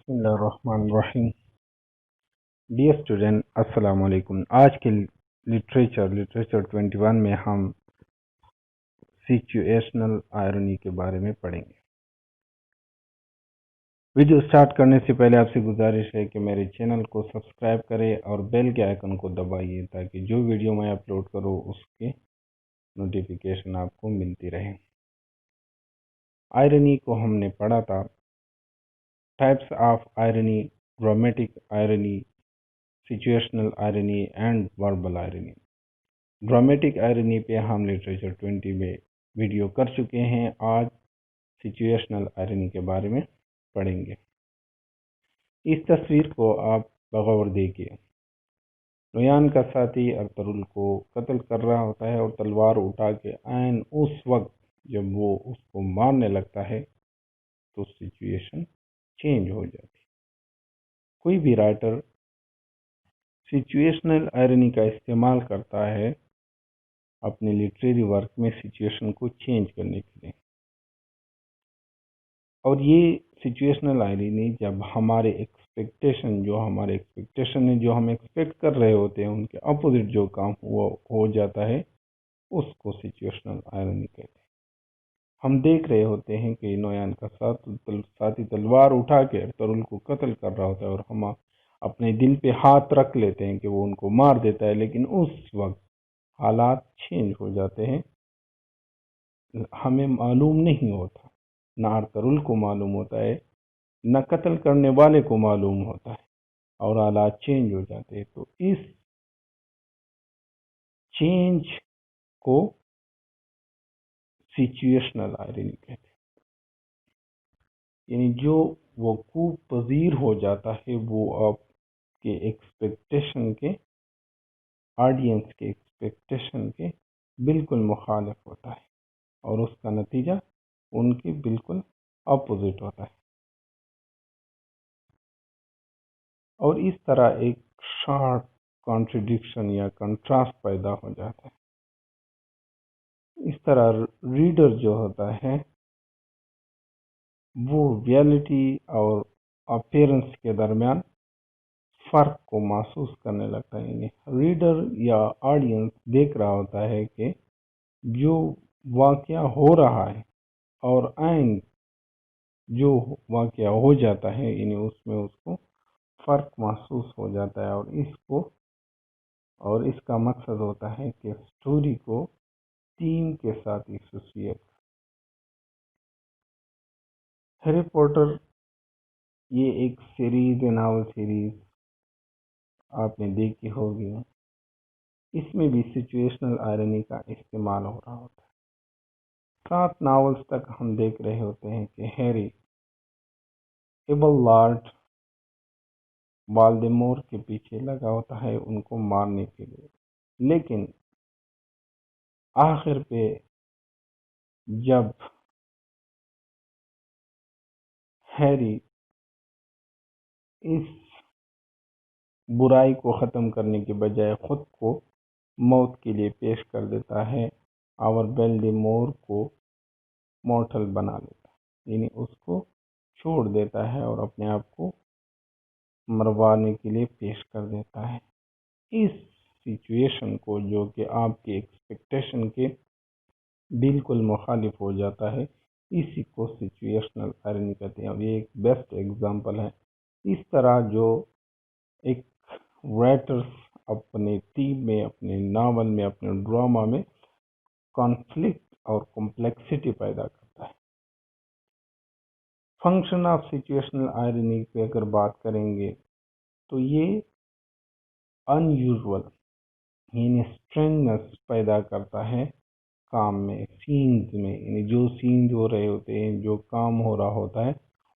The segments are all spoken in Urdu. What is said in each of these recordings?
بسم اللہ الرحمن الرحیم۔ ڈیئر اسٹوڈنٹ، السلام علیکم۔ آج کے لٹریچر 21 میں ہم سچویشنل آئرنی کے بارے میں پڑھیں گے۔ ویڈیو سٹارٹ کرنے سے پہلے آپ سے گزارش ہے کہ میرے چینل کو سبسکرائب کریں اور بیل کے آئیکن کو دبائیے تاکہ جو ویڈیو میں اپلوڈ کروں اس کے نوٹیفیکیشن آپ کو ملتی رہے۔ آئرنی کو ہم نے پڑھا تھا، types of irony, dramatic irony, situational irony and verbal irony. Dramatic irony پہ ہم لٹریچر 20 میں ویڈیو کر چکے ہیں۔ آج سچویشنل آئرنی کے بارے میں پڑھیں گے۔ اس تصویر کو آپ بغور دیکھیے۔ نویان کا ساتھی ارطغرل کو قتل کر رہا ہوتا ہے اور تلوار اٹھا کے عین اس وقت جب وہ اس کو مارنے لگتا ہے تو سچویشن چینج ہو جاتی۔ کوئی بھی رائٹر سچویشنل آئرنی کا استعمال کرتا ہے اپنے لٹریری ورک میں سچویشن کو چینج کرنے کے لیے، اور یہ سچویشنل آئرنی جب ہمارے ایکسپیکٹیشن جو ہم ایکسپیکٹ کر رہے ہوتے ہیں ان کے اپوزٹ جو کام ہو جاتا ہے اس کو سچویشنل آئرنی کہتے ہیں۔ ہم دیکھ رہے ہوتے ہیں کہ نویان کا ساتھی تلوار اٹھا کے ارطغرل کو قتل کر رہا ہوتا ہے اور ہم اپنے دل پہ ہاتھ رکھ لیتے ہیں کہ وہ ان کو مار دیتا ہے، لیکن اس وقت حالات چینج ہو جاتے ہیں، ہمیں معلوم نہیں ہوتا، نہ ارطغرل کو معلوم ہوتا ہے نہ قتل کرنے والے کو معلوم ہوتا ہے، اور حالات چینج ہو جاتے ہیں۔ تو اس چینج کو سچویشنل آئرنی کہتے ہیں، یعنی جو وقوع پذیر ہو جاتا ہے وہ آپ کے ایکسپیکٹیشن کے، آڈینس کے ایکسپیکٹیشن کے بالکل مخالف ہوتا ہے اور اس کا نتیجہ ان کے بالکل اپوزٹ ہوتا ہے، اور اس طرح ایک شارپ کانٹریڈکشن یا کنٹراسٹ پیدا ہو جاتا ہے۔ اس طرح ریڈر جو ہوتا ہے وہ ریئلٹی اور اپیرنس کے درمیان فرق کو محسوس کرنے لگتا ہے، یعنی ریڈر یا آڈینس دیکھ رہا ہوتا ہے کہ جو واقعہ ہو رہا ہے اور عین جو واقعہ ہو جاتا ہے، یعنی اس میں اس کو فرق محسوس ہو جاتا ہے، اور اس کا مقصد ہوتا ہے کہ سٹوری کو تیم کے ساتھ ایسوسیٹ۔ ہیری پوٹر یہ ایک سیریز ہے، ناول سیریز آپ نے دیکھی ہوگی، اس میں بھی سچویشنل آئرنی کا استعمال ہو رہا ہوتا ہے۔ 7 ناولز تک ہم دیکھ رہے ہوتے ہیں کہ ہیری ایبل لارڈ والدیمور کے پیچھے لگا ہوتا ہے ان کو مارنے کے لیے، لیکن آخر پہ جب ہیری اس برائی کو ختم کرنے کے بجائے خود کو موت کے لیے پیش کر دیتا ہے اور والدیمور کو مورٹل بنا لیتا ہے، یعنی اس کو چھوڑ دیتا ہے اور اپنے آپ کو مروانے کے لیے پیش کر دیتا ہے۔ اس سچویشن کو جو کہ آپ کے ایکسپیکٹیشن کے بالکل مخالف ہو جاتا ہے، اسی کو سچویشنل آئرنی کہتے ہیں، اور یہ ایک بیسٹ ایگزامپل ہے۔ اس طرح جو ایک رائٹر اپنے تھیم میں، اپنے ناول میں، اپنے ڈرامہ میں کانفلکٹ اور کمپلیکسٹی پیدا کرتا ہے۔ فنکشن آف سچویشنل آئرنی پہ اگر بات کریں گے تو یہ ان یوزول یعنی اسٹرینجنس پیدا کرتا ہے کام میں، سینز میں، یعنی جو سینز ہو رہے ہوتے ہیں، جو کام ہو رہا ہوتا ہے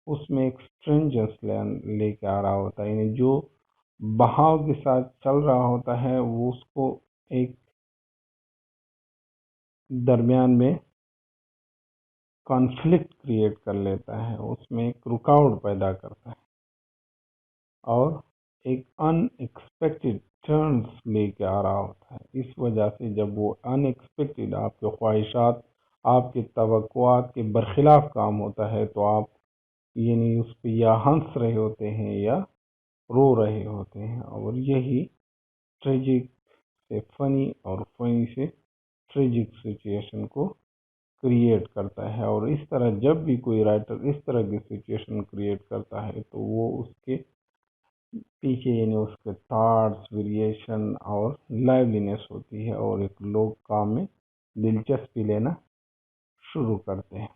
اس میں ایک اسٹرینجنس لے کے آ رہا ہوتا ہے، یعنی جو بہاؤ کے ساتھ چل رہا ہوتا ہے وہ اس کو ایک درمیان میں کانفلکٹ کریٹ کر لیتا ہے، اس میں ایک رکاوٹ پیدا کرتا ہے اور ایک ان ایکسپیکٹڈ ٹرنز لے کے آ رہا ہوتا ہے۔ اس وجہ سے جب وہ ان ایکسپیکٹڈ آپ کے خواہشات، آپ کے توقعات کے برخلاف کام ہوتا ہے تو آپ یعنی اس پہ یا ہنس رہے ہوتے ہیں یا رو رہے ہوتے ہیں، اور یہی ٹریجک سے فنی اور فنی سے ٹریجک سچویشن کو کریٹ کرتا ہے۔ اور اس طرح جب بھی کوئی رائٹر اس طرح کی سچویشن کریٹ کرتا ہے تو وہ اس کے پیچھے یعنی اس کے تھاٹس، ویریشن اور لائیولینس ہوتی ہے، اور ایک لوگ کام میں دلچسپی لینا شروع کرتے ہیں۔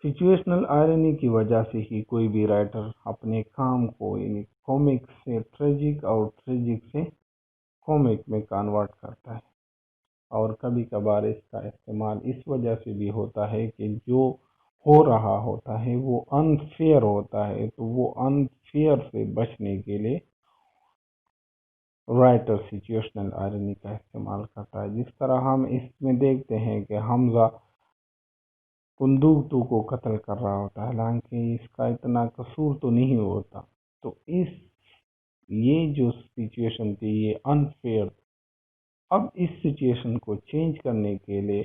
سچویشنل آئرنی کی وجہ سے ہی کوئی بھی رائٹر اپنے کام کو یعنی کومک سے ٹریجک اور ٹریجک سے کومک میں کنورٹ کرتا ہے، اور کبھی کبھار اس کا استعمال اس وجہ سے بھی ہوتا ہے کہ جو ہو رہا ہوتا ہے وہ انفیئر ہوتا ہے، تو وہ انفیئر سے بچنے کے لیے رائٹر سچویشنل آئرنی کا استعمال کرتا ہے۔ جس طرح ہم اس میں دیکھتے ہیں کہ حمزہ کندوتو کو قتل کر رہا ہوتا ہے، حالانکہ اس کا اتنا قصور تو نہیں ہوتا، تو یہ جو سچویشن تھی یہ انفیئر۔ اب اس سچویشن کو چینج کرنے کے لیے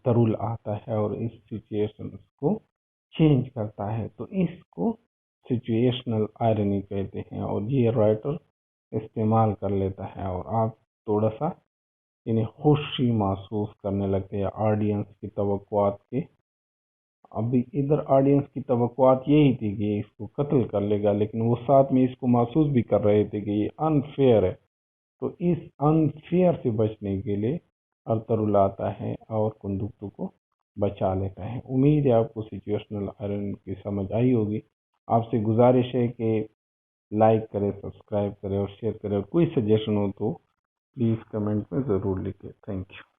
ترول آتا ہے اور اس سچویشن کو چینج کرتا ہے، تو اس کو سچویشنل آئرنی کہتے ہیں، اور یہ رائٹر استعمال کر لیتا ہے، اور آپ تھوڑا سا یعنی خوشی محسوس کرنے لگتے ہیں آڈینس کی توقعات کے۔ ابھی ادھر آڈینس کی توقعات یہی تھی کہ اس کو قتل کر لے گا، لیکن وہ ساتھ میں اس کو محسوس بھی کر رہے تھے کہ یہ انفیئر ہے، تو اس انفیئر سے بچنے کے لیے ارطغرل آتا ہے اور کندوتو کو بچا لیتا ہے۔ امید ہے آپ کو سچویشنل آئرن کی سمجھ آئی ہوگی۔ آپ سے گزارش ہے کہ لائک کرے، سبسکرائب کرے اور شیئر کرے، اور کوئی سجیشن ہو تو پلیز کمنٹ میں ضرور لکھیں۔ Thank you.